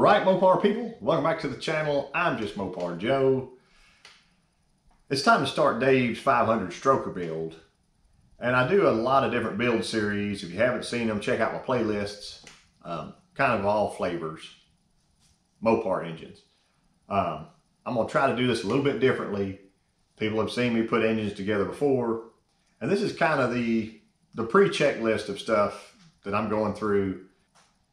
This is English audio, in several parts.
Alright, Mopar people, welcome back to the channel. I'm JustMoparJoe. It's time to start Dave's 500 stroker build. And I do a lot of different build series. If you haven't seen them, check out my playlists. Kind of all flavors. Mopar engines. I'm going to try to do this a little bit differently. People have seen me put engines together before. And this is kind of the pre-checklist of stuff that I'm going through.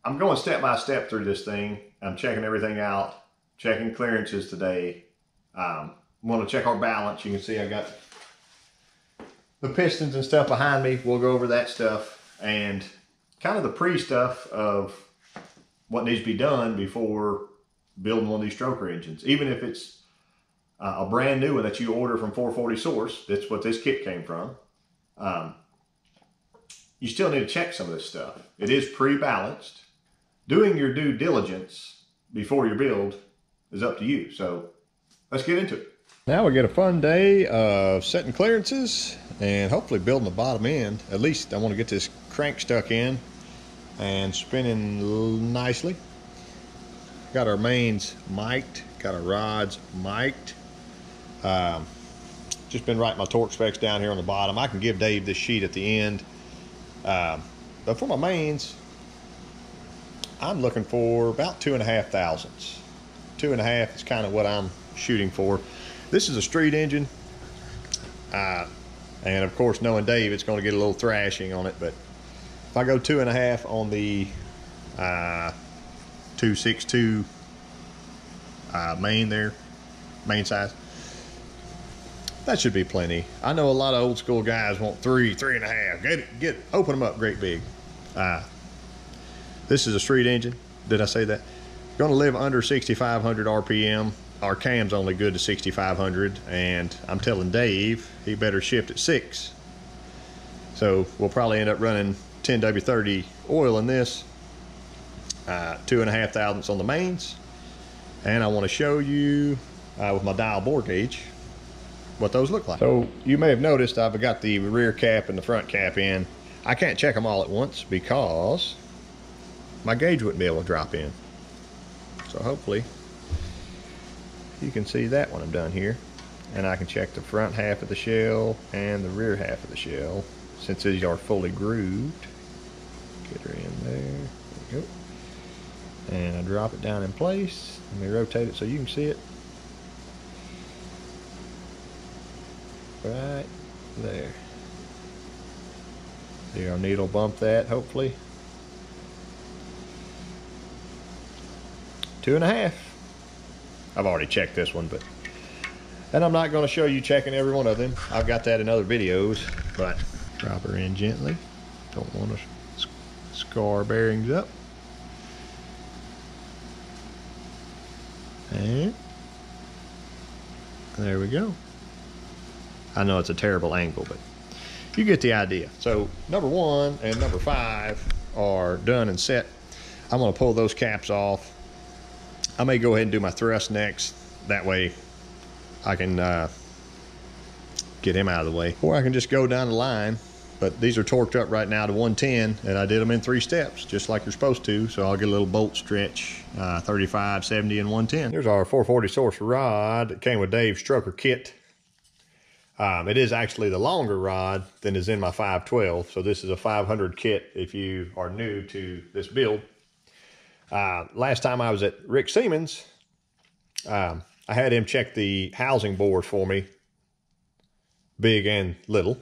I'm going step by step through this thing. I'm checking everything out, checking clearances today. I'm going to check our balance. You can see I got the pistons and stuff behind me. We'll go over that stuff and kind of the pre-stuff of what needs to be done before building one of these stroker engines. Even if it's a brand new one that you order from 440 Source, that's what this kit came from. You still need to check some of this stuff. It is pre-balanced. Doing your due diligence before your build is up to you. So let's get into it. Now we get a fun day of setting clearances and hopefully building the bottom end. At least I want to get this crank stuck in and spinning nicely. Got our mains mic'd, got our rods mic'd. Just been writing my torque specs down here on the bottom. I can give Dave this sheet at the end. But for my mains, I'm looking for about 2.5 thousandths. 2.5 is kind of what I'm shooting for. This is a street engine. And of course, knowing Dave, it's going to get a little thrashing on it. But if I go 2.5 on the 262 main there, main size, that should be plenty. I know a lot of old school guys want 3.5. Open them up great big. This is a street engine. Did I say that? Going to live under 6,500 RPM. Our cam's only good to 6,500, and I'm telling Dave he better shift at 6. So we'll probably end up running 10W30 oil in this. 2.5 thousandths on the mains, and I want to show you with my dial bore gauge what those look like. So you may have noticed I've got the rear cap and the front cap in. I can't check them all at once because my gauge wouldn't be able to drop in. So hopefully you can see that when I'm done here. And I can check the front half of the shell and the rear half of the shell since these are fully grooved. Get her in there. There we go. And I drop it down in place. Let me rotate it so you can see it. Right there. See our needle bump that, hopefully. 2.5. I've already checked this one, and I'm not going to show you checking every one of them. I've got that in other videos, but drop her in gently. Don't want to scar bearings up. And there we go. I know it's a terrible angle, but you get the idea. So number 1 and number 5 are done and set. I'm going to pull those caps off. I may go ahead and do my thrust next. That way I can get him out of the way. Or I can just go down the line. But these are torqued up right now to 110, and I did them in 3 steps, just like you're supposed to. So I'll get a little bolt stretch, 35, 70, and 110. Here's our 440 Source rod that came with Dave's stroker kit. It is actually the longer rod than is in my 512. So this is a 500 kit if you are new to this build. Last time I was at Rick Siemens, I had him check the housing board for me, big and little.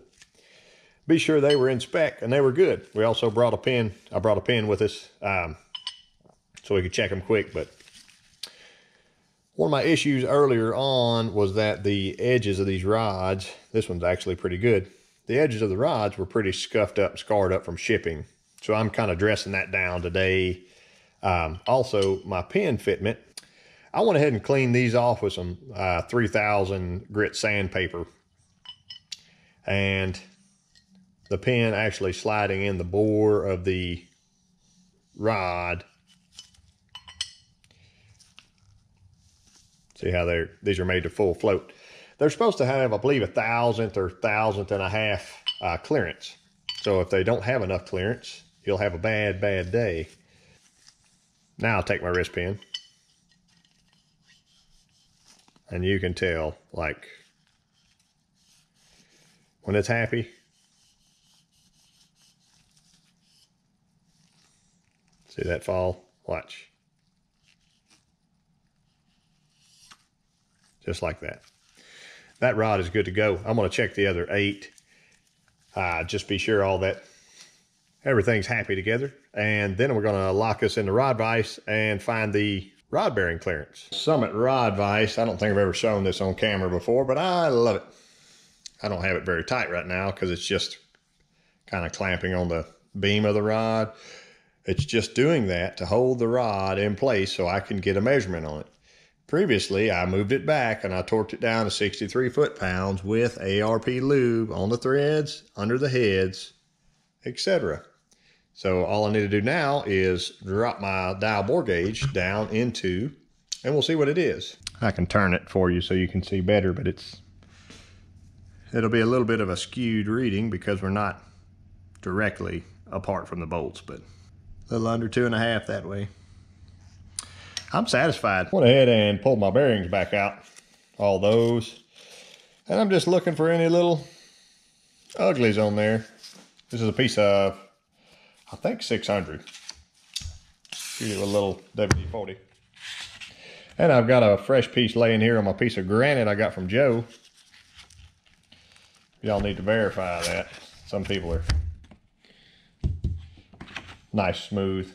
Be sure they were in spec and they were good. We also brought a pin. I brought a pin with us so we could check them quick. But one of my issues earlier on was that the edges of these rods, this one's actually pretty good. The edges of the rods were pretty scuffed up, scarred up from shipping. So I'm kind of dressing that down today. Also, my pin fitment, I went ahead and cleaned these off with some 3000 grit sandpaper. And the pin actually sliding in the bore of the rod. See how these are made to full float. They're supposed to have, I believe, 1,000th or 1,000th clearance. So if they don't have enough clearance, you'll have a bad day. Now I'll take my wrist pin And you can tell, like, when it's happy. See that fall? Watch. Just like that. That rod is good to go. I'm going to check the other 8. Just be sure all that, everything's happy together. And then we're going to lock us in the rod vise and find the rod bearing clearance. Summit rod vise. I don't think I've ever shown this on camera before, but I love it. I don't have it very tight right now because it's just kind of clamping on the beam of the rod. It's just doing that to hold the rod in place so I can get a measurement on it. Previously, I moved it back and I torqued it down to 63 foot-pounds with ARP lube on the threads, under the heads, etc. So all I need to do now is drop my dial bore gauge down into, and we'll see what it is. I can turn it for you so you can see better, but it'll be a little bit of a skewed reading because we're not directly apart from the bolts, but a little under 2.5 that way. I'm satisfied. Went ahead and pulled my bearings back out, all those, and I'm just looking for any little uglies on there. This is a piece of, I think, 600. Shoot it with a little WD-40. And I've got a fresh piece laying here on my piece of granite I got from Joe. Y'all need to verify that. Some people are nice, smooth.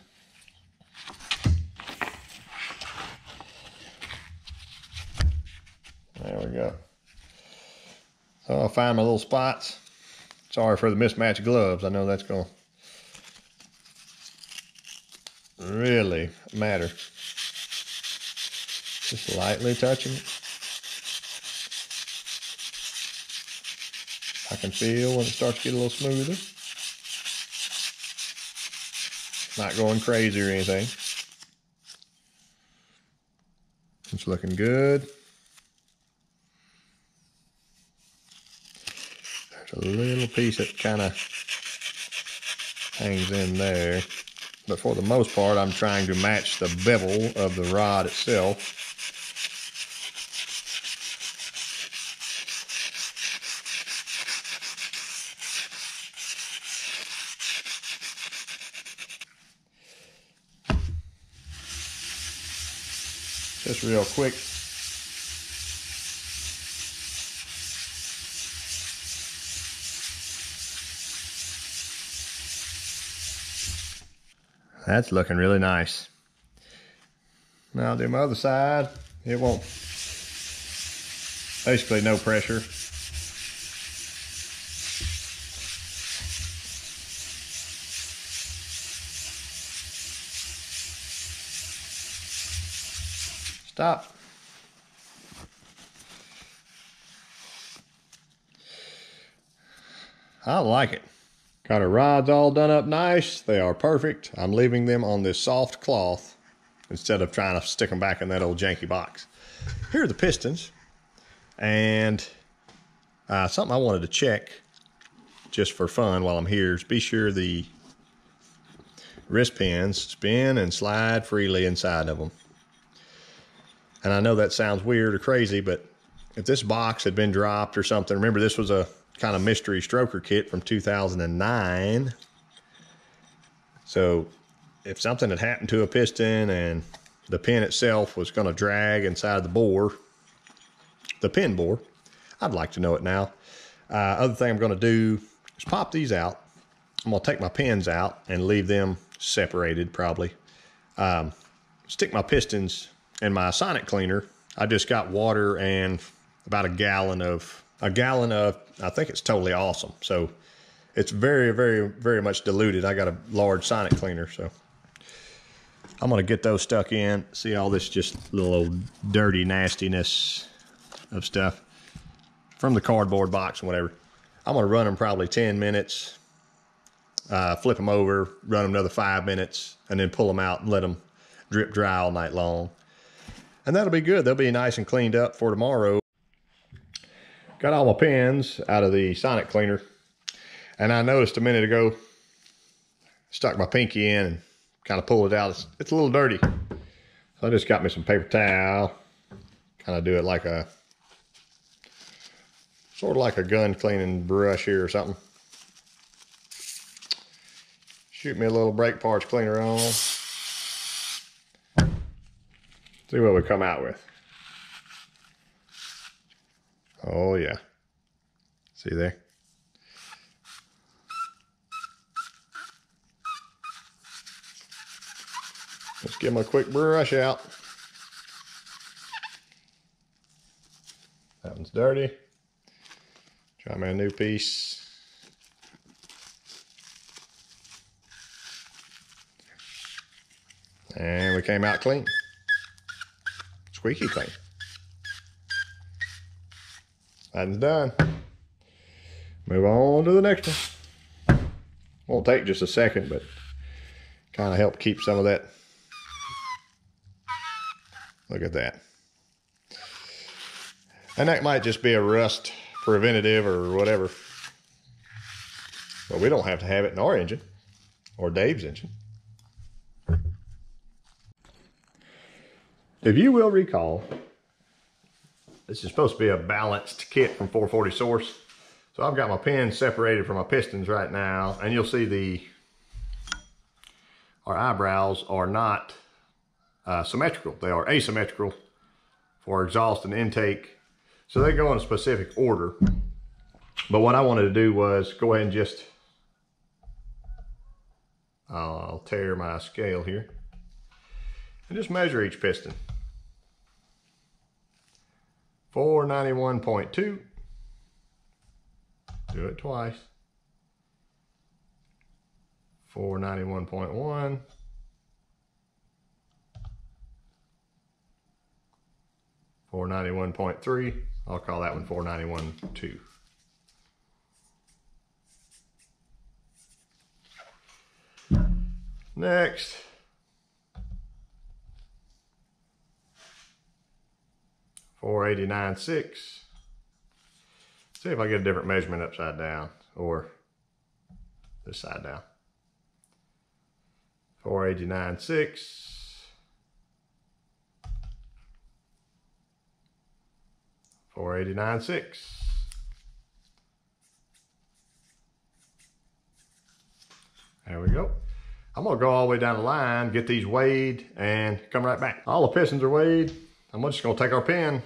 There we go. So I'll find my little spots. Sorry for the mismatched gloves. I know that's going to really matter. Just lightly touching it. I can feel when it starts to get a little smoother. Not going crazy or anything. It's looking good. There's a little piece that kind of hangs in there. But for the most part, I'm trying to match the bevel of the rod itself. Just real quick. That's looking really nice. Now I'll do my other side. It won't, basically no pressure. Stop. I like it. Got our rods all done up nice. They are perfect. I'm leaving them on this soft cloth instead of trying to stick them back in that old janky box. Here are the pistons. And something I wanted to check just for fun while I'm here is be sure the wrist pins spin and slide freely inside of them. And I know that sounds weird or crazy, but if this box had been dropped or something, remember this was a kind of mystery stroker kit from 2009. So if something had happened to a piston and the pin itself was going to drag inside the bore, the pin bore, I'd like to know it now. Other thing I'm going to do is pop these out. I'm going to take my pins out and leave them separated probably. Stick my pistons in my sonic cleaner. I just got water and about a gallon of, I think it's totally awesome. So it's very, very, very much diluted. I got a large sonic cleaner, so I'm gonna get those stuck in. See all this just little old dirty nastiness of stuff from the cardboard box and whatever. I'm gonna run them probably 10 minutes, flip them over, run them another 5 minutes, and then pull them out and let them drip dry all night long. And that'll be good. They'll be nice and cleaned up for tomorrow. Got all my pins out of the sonic cleaner. And I noticed a minute ago, stuck my pinky in and kind of pulled it out. It's a little dirty. So I just got me some paper towel, Kind of do it like a, sort of like a gun cleaning brush here or something. Shoot me a little brake parts cleaner on. See what we come out with. Oh yeah. See there? Let's give them a quick brush out. That one's dirty. Try me a new piece. And we came out clean. Squeaky clean. That one's done. Move on to the next one. Won't take just a second, but kind of help keep some of that. Look at that. And that might just be a rust preventative or whatever. But we don't have to have it in our engine or Dave's engine. If you will recall, this is supposed to be a balanced kit from 440 Source. So I've got my pins separated from my pistons right now, and you'll see our eyebrows are not symmetrical. They are asymmetrical for exhaust and intake. So they go in a specific order. But what I wanted to do was go ahead and just, I'll tear my scale here, and just measure each piston. 491.2. Do it twice. 491.1. 491.3. I'll call that one 491.2. Next. $489.6. See if I get a different measurement upside down or this side down. 489.6. 489.6. There we go. I'm gonna go all the way down the line, get these weighed, and come right back. All the pistons are weighed. I'm just gonna take our pin.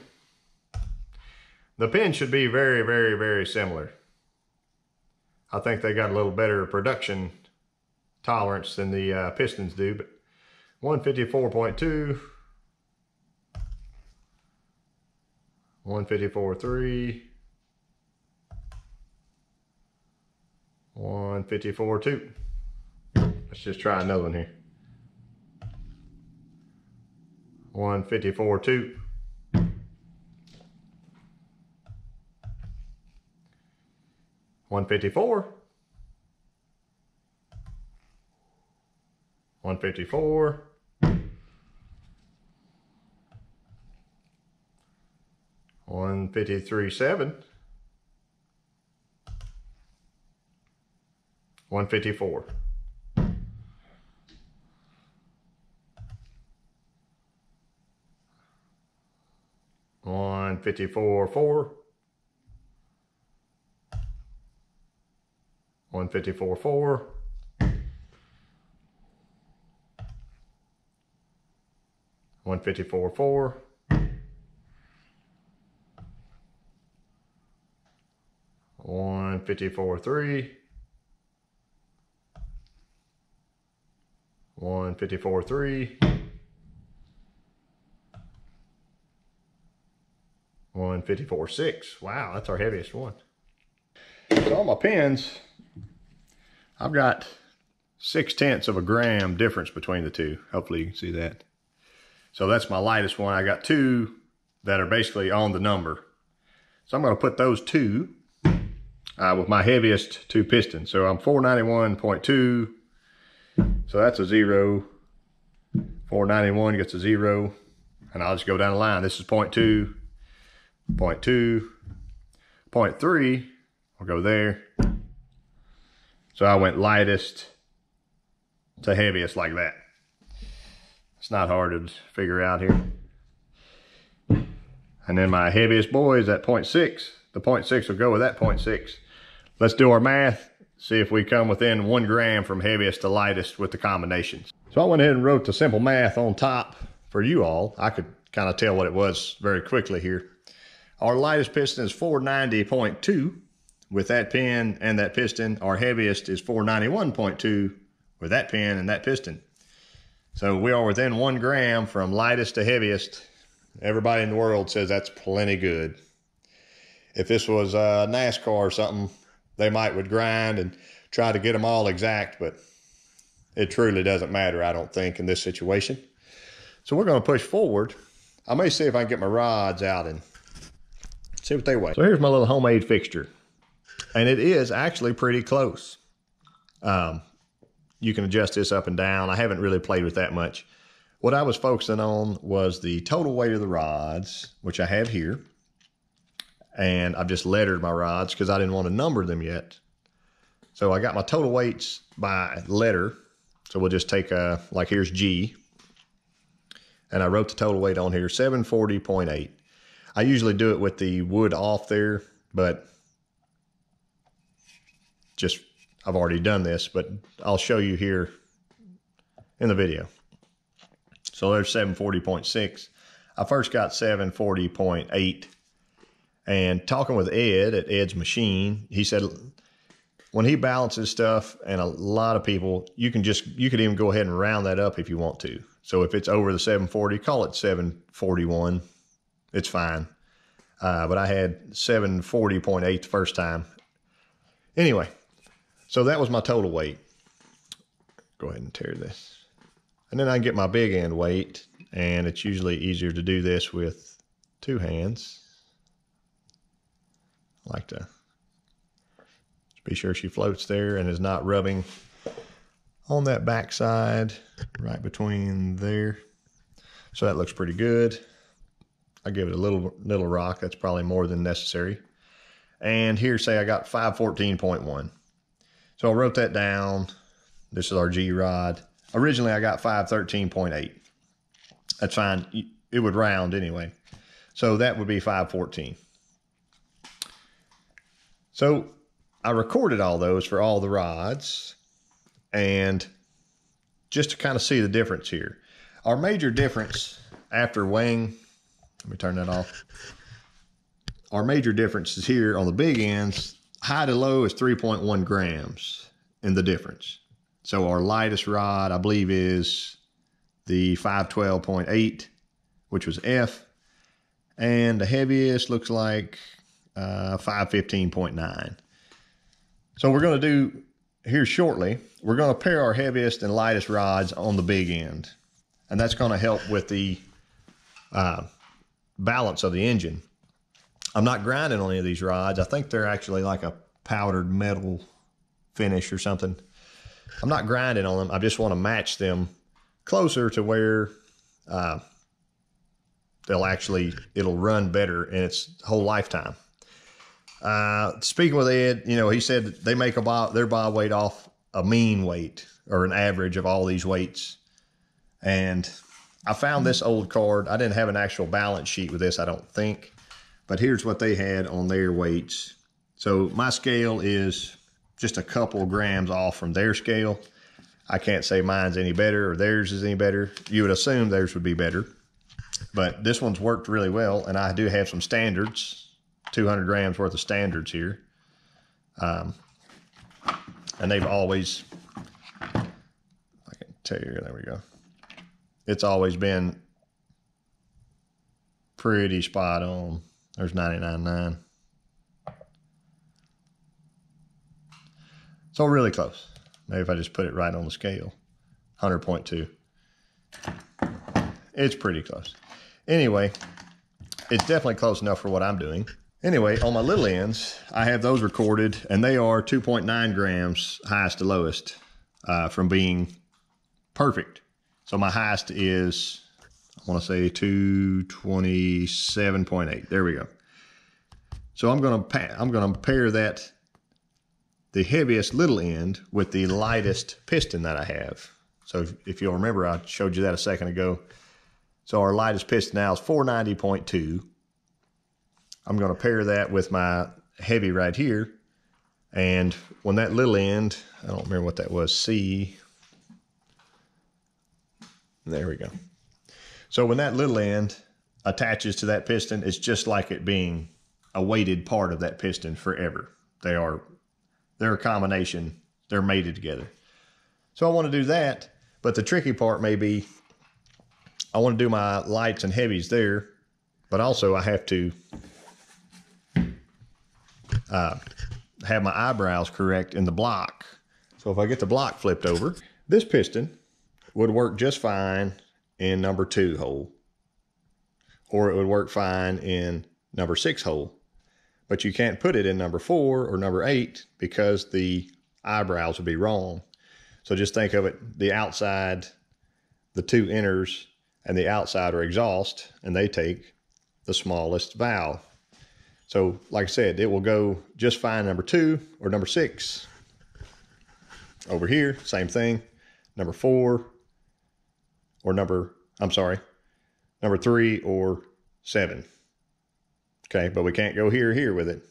The pin should be very, very, very similar. I think they got a little better production tolerance than the pistons do, but 154.2, 154.3, 154.2. Let's just try another one here. 154.2. 154. 154. 153.7. 154. 154.4. 154.4. 154.4. 154.3. 154.3. 154.6. Wow, that's our heaviest one. So on my pins, I've got 0.6 of a gram difference between the two. Hopefully you can see that. So that's my lightest one. I got two that are basically on the number. So I'm going to put those two with my heaviest two pistons. So I'm 491.2. So that's a 0. 491 gets a 0. And I'll just go down the line. This is 0.2, 0.2, 0.3. I'll go there. So I went lightest to heaviest like that. It's not hard to figure out here. And then my heaviest boy is at 0.6. The 0.6 will go with that 0.6. Let's do our math, see if we come within 1 gram from heaviest to lightest with the combinations. So I went ahead and wrote the simple math on top for you all. I could kind of tell what it was very quickly here. Our lightest piston is 490.2 with that pin and that piston. Our heaviest is 491.2 with that pin and that piston. So we are within 1 gram from lightest to heaviest. Everybody in the world says that's plenty good. If this was NASCAR or something, they would grind and try to get them all exact, but it truly doesn't matter, I don't think, in this situation. So we're going to push forward. I may see if I can get my rods out and see what they weigh. So here's my little homemade fixture. And it is actually pretty close. You can adjust this up and down. I haven't really played with that much. What I was focusing on was the total weight of the rods, which I have here. And I've just lettered my rods because I didn't want to number them yet. So I got my total weights by letter. So we'll just take like here's G. And I wrote the total weight on here, 740.8. I usually do it with the wood off there, but I've already done this, but I'll show you here in the video. So there's 740.6. I first got 740.8. And talking with Ed at Ed's Machine, he said when he balances stuff, and a lot of people, you could even go ahead and round that up if you want to. So if it's over the 740, call it 741. It's fine. But I had 740.8 the first time. Anyway, so that was my total weight. Go ahead and tear this. And then I can get my big end weight, and it's usually easier to do this with 2 hands. I like to be sure she floats there and is not rubbing on that backside right between there. So that looks pretty good. I give it a little rock. That's probably more than necessary. And here, say I got 514.1. So I wrote that down. This is our G rod. Originally, I got 513.8. That's fine. It would round anyway. So that would be 514. So I recorded all those for all the rods, and just to kind of see the difference here. Our major difference after weighing, let me turn that off. Our major difference is here on the big ends. High to low is 3.1 grams in the difference. So our lightest rod, I believe, is the 512.8, which was F. And the heaviest looks like 515.9. So we're going to do here shortly, we're going to pair our heaviest and lightest rods on the big end. And that's going to help with the balance of the engine. I'm not grinding on any of these rods. I think they're actually like a powdered metal finish or something. I'm not grinding on them. I just want to match them closer to where it'll run better in its whole lifetime. Speaking with Ed, he said they make their bob weight off a mean weight or an average of all these weights. And I found this old card. I didn't have an actual balance sheet with this, I don't think. But here's what they had on their weights. So my scale is just a couple grams off from their scale. I can't say mine's any better or theirs is any better. You would assume theirs would be better. But this one's worked really well, and I do have some standards, 200 grams worth of standards here. And they've always, I can tell you, there we go. It's always been pretty spot on. There's 99.9. So really close. Maybe if I just put it right on the scale, 100.2. It's pretty close. Anyway, it's definitely close enough for what I'm doing. Anyway, on my little ends, I have those recorded, and they are 2.9 grams highest to lowest from being perfect. So my highest is, I want to say 227.8. There we go. So I'm going to pair that, the heaviest little end, with the lightest piston that I have. So if you'll remember, I showed you that a second ago. So our lightest piston now is 490.2. I'm going to pair that with my heavy right here. And when that little end, I don't remember what that was, C. There we go. So when that little end attaches to that piston, it's just like it being a weighted part of that piston forever. They're a combination. They're mated together. So I want to do that, but the tricky part may be I want to do my lights and heavies there, but also I have to have my eyebrows correct in the block. So if I get the block flipped over, this piston would work just fine in number 2 hole, or it would work fine in number 6 hole, but you can't put it in number 4 or number 8 because the eyebrows would be wrong. So just think of it, the outside, the 2 inners, and the outside are exhaust, and they take the smallest valve. So like I said, it will go just fine number 2 or number 6. Over here, same thing, number 4 or number 3 or 7. Okay, but we can't go here with it.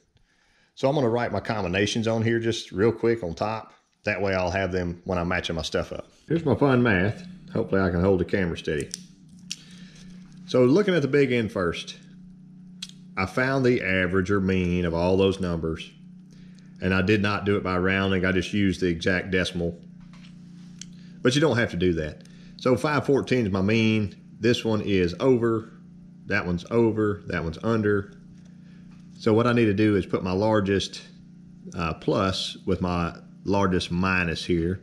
So I'm going to write my combinations on here just real quick on top. That way I'll have them when I'm matching my stuff up. Here's my fun math. Hopefully I can hold the camera steady. So looking at the big end first, I found the average or mean of all those numbers. And I did not do it by rounding. I just used the exact decimal. But you don't have to do that. So 514 is my mean. This one is over. That one's over. That one's under. So what I need to do is put my largest plus with my largest minus here.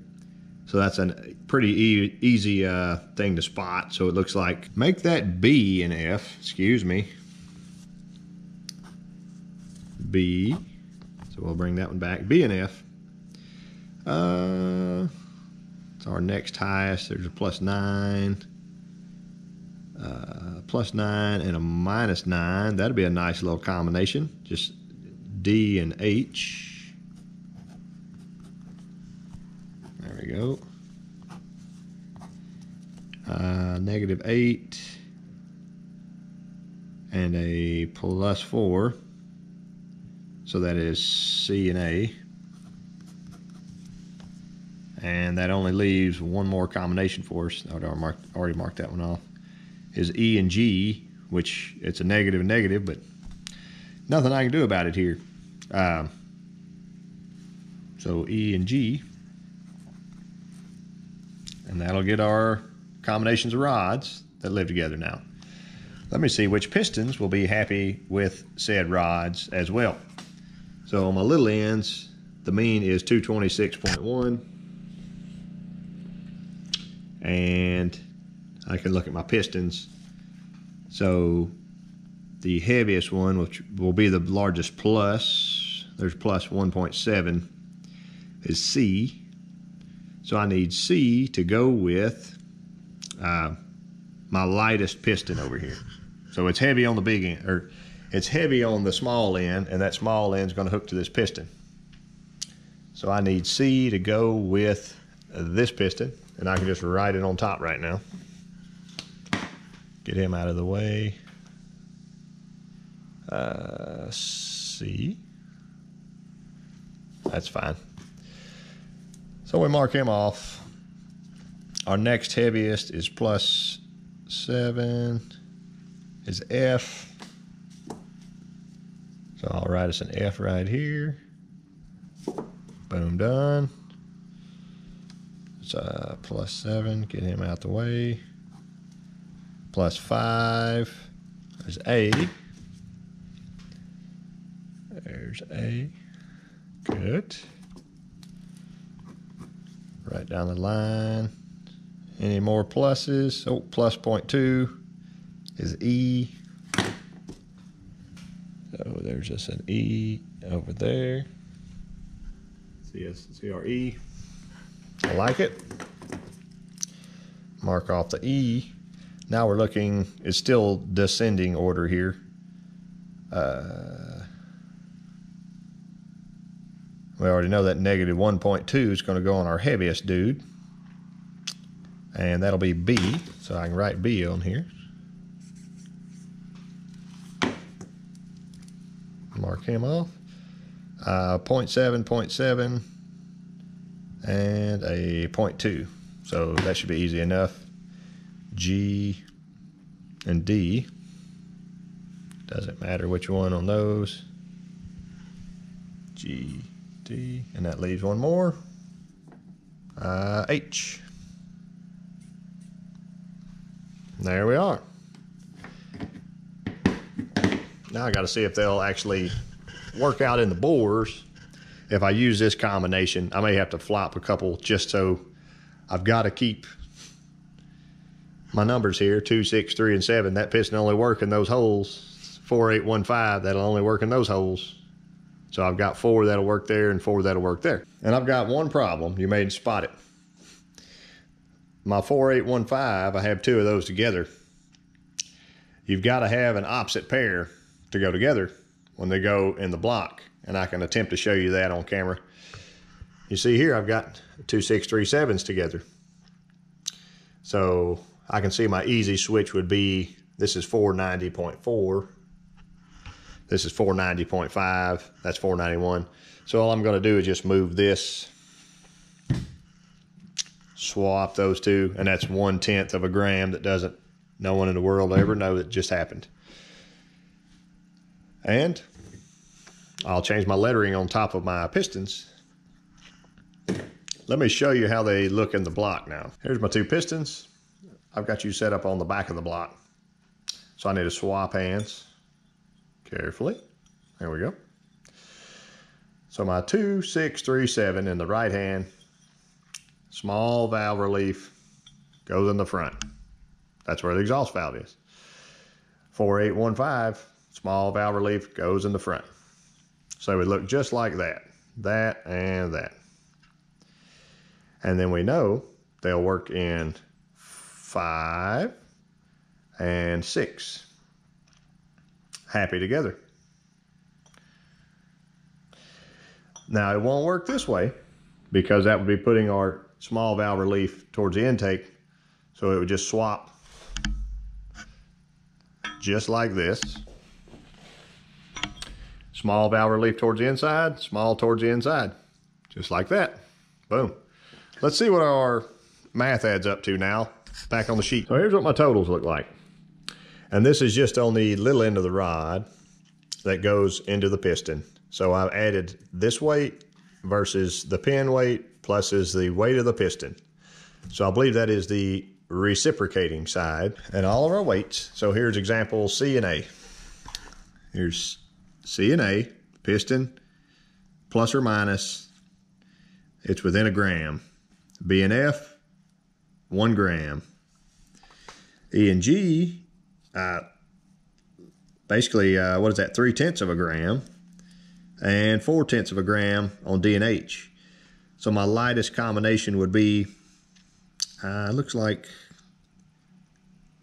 So that's a pretty easy thing to spot. So it looks like, make that B and F, excuse me. B, so we'll bring that one back, B and F. It's our next highest, there's a +9. +9 and a -9, that'd be a nice little combination. Just D and H. There we go. -8 and a +4. So that is C and A. And that only leaves one more combination for us. I already marked that one off. Is E and G, which it's a negative and negative, but nothing I can do about it here. So E and G. And that'll get our combinations of rods that live together now. Let me see which pistons will be happy with said rods as well. So on my little ends, the mean is 226.1. And I can look at my pistons. So the heaviest one, which will be the largest plus, there's plus 1.7, is C. So I need C to go with my lightest piston over here. So it's heavy on the big end, or it's heavy on the small end, and that small end is going to hook to this piston. So I need C to go with this piston, and I can just write it on top right now. Get him out of the way. C. That's fine. So we mark him off. Our next heaviest is +7, is F. So I'll write us an F right here. Boom, done. It's +7, get him out the way. +5, there's A. There's A, good. Right down the line. Any more pluses? Oh, +0.2 is E. So there's just an E over there. See our E. I like it. Mark off the E. Now we're looking, it's still descending order here. We already know that -1.2 is going to go on our heaviest dude. And that'll be B. So I can write B on here. Mark him off. 0.7, 0.7, and a 0.2. So that should be easy enough. G and D. Doesn't matter which one on those. G, D, and that leaves one more. H. There we are. Now I got to see if they'll actually work out in the bores. If I use this combination, I may have to flop a couple just so I've got to keep my numbers here, 2, 6, 3, and 7. That piston only work in those holes. 4, 8, 1, 5, that'll only work in those holes. So I've got 4 that'll work there and 4 that'll work there. And I've got one problem. You may spot it. My 4, 8, 1, 5, I have 2 of those together. You've got to have an opposite pair to go together when they go in the block. And I can attempt to show you that on camera. You see here, I've got 2, 6, 3, 7s together. So I can see my easy switch would be, this is 490.4. This is 490.5. That's 491. So all I'm going to do is just move this, swap those two, and that's 1/10 of a gram. That doesn't, no one in the world will ever know that just happened. And I'll change my lettering on top of my pistons. Let me show you how they look in the block now. Here's my 2 pistons. I've got you set up on the back of the block. So I need to swap hands carefully. There we go. So my 2, 6, 3, 7 in the right hand, small valve relief goes in the front. That's where the exhaust valve is. 4, 8, 1, 5, small valve relief goes in the front. So it would look just like that. That and that. And then we know they'll work in 5 and 6. Happy together. Now it won't work this way because that would be putting our small valve relief towards the intake. So it would just swap just like this. Small valve relief towards the inside, small towards the inside. Just like that. Boom. Let's see what our math adds up to now. Back on the sheet. So here's what my totals look like. And this is just on the little end of the rod that goes into the piston. So I've added this weight versus the pin weight plus is the weight of the piston. So I believe that is the reciprocating side and all of our weights. So here's example C and A. Here's C and A, piston, plus or minus, it's within a gram. B and F, 1 gram. E and G, basically, what is that, 3/10 of a gram, and 4/10 of a gram on D and H. So my lightest combination would be, looks like,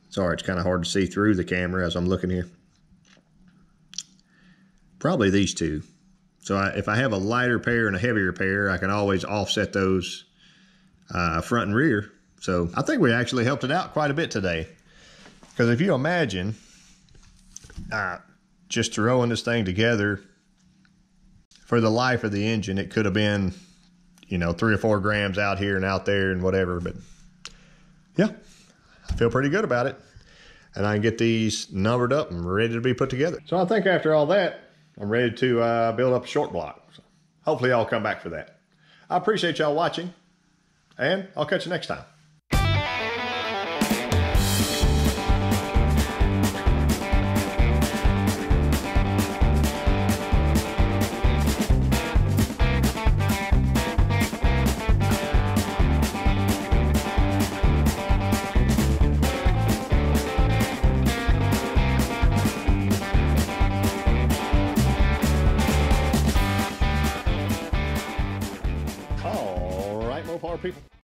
sorry, it's kind of hard to see through the camera as I'm looking here. Probably these 2. So if I have a lighter pair and a heavier pair, I can always offset those front and rear. So I think we actually helped it out quite a bit today. Because if you imagine just throwing this thing together for the life of the engine, it could have been, you know, 3 or 4 grams out here and out there and whatever. But yeah, I feel pretty good about it. And I can get these numbered up and ready to be put together. So I think after all that, I'm ready to build up a short block. So hopefully y'all come back for that. I appreciate y'all watching, and I'll catch you next time. Mopar people.